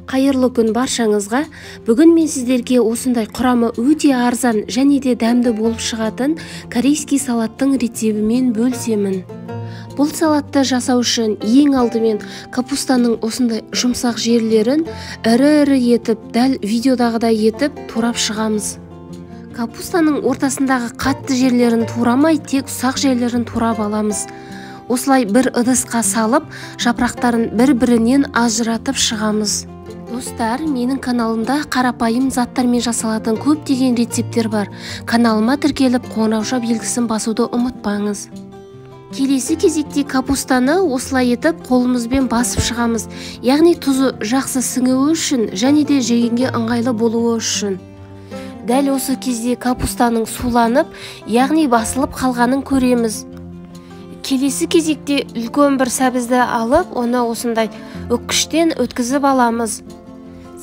Қайырлы күн баршаңызға. Бүгін мен сіздерге осындай құрамы өте арзан және де дәмді болып шығатын корейский салаттың рецебімен бөлісемін. Бұл салатты жасау үшін ең алдымен капустаның осындай жұмсақ жерлерін ірі-ірі етіп, дәл видеодағыдай етіп турап шығамыз. Капустаның ортасындағы қатты жерлерін турамай, тек ұсақ жерлерін турап аламыз. Осылай бір ыдысқа салып, жапырақтарын бір-бірінен ажыратып шығамыз. Достар, менің каналымда қарапайым заттармен жасалатын көптеген рецептер бар. Каналыма тіркеліп, қоңырауша белгісін басуды ұмытпаңыз. Келесі кезекте капустаны осылай етіп қолымызбен басып шығамыз. Яғни тұзы жақсы сіңуі үшін және де жегенге ыңғайлы болуы үшін. Дәл осы кезде капустаның суланып, яғни басылып қалғанын көреміз. Келесі кезекте үлкен бір сәбізді алып, оны осындай өткіштен өткізіп аламыз.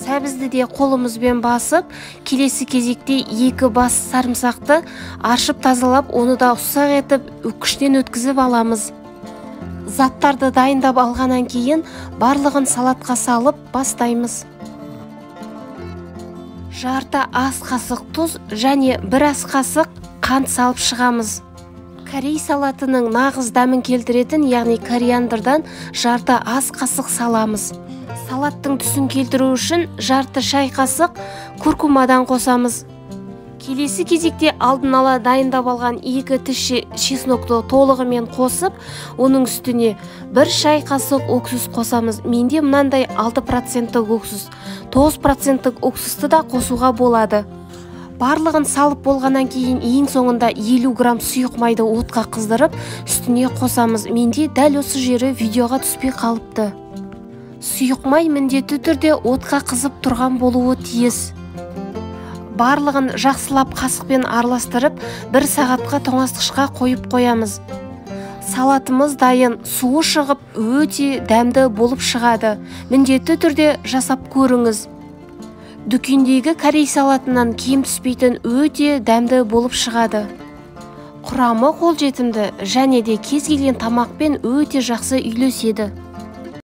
Сәбізді де қолымызбен басып, келесі кезекте 2 бас сарымсақты аршып тазалап, оны да ұсақ етіп өткіштен өткізіп аламыз. Заттарды дайындап алғаннан кейін барлығын салатқа салып бастаймыз. Жарты ас қасық тұз және 1 ас қасық қант салып шығамыз. Корей салатының нағыз дәмін келтіретін, яғни кориандрдан жарты ас қасық саламыз. Салаттың түсін келтіру үшін жарты шай қасық куркумадан қосамыз. Келесі кезекте алдын ала дайындап алған 2 тіс чеснокты толығымен қосып, оның үстіне 1 шай қасық уксус қосамыз. Менде мынандай 6% уксус, 9% уксусты да қосуға болады. Барлығын салып болғаннан кейін ең соңында 50 грамм сұйық майды отқа қыздырып, үстіне қосамыз. Менде дәл осы жері видеоға түспей қалыпты. Сұйық май міндетті түрде отқа қызып тұрған болуы тиіс. Барлығын жақсылап қасықпен араластырып, 1 сағатқа тоңазытқышқа қойып қоямыз. Салатымыз дайын, суы шығып, өте дәмді болып шығады. Міндетті түрде жасап көріңіз. Дүкендегі корей салатынан кем түспейтін өте дәмді болып шығады. Құрамы қолжетімді және де кез келген тамақпен өте жақсы үйлеседі.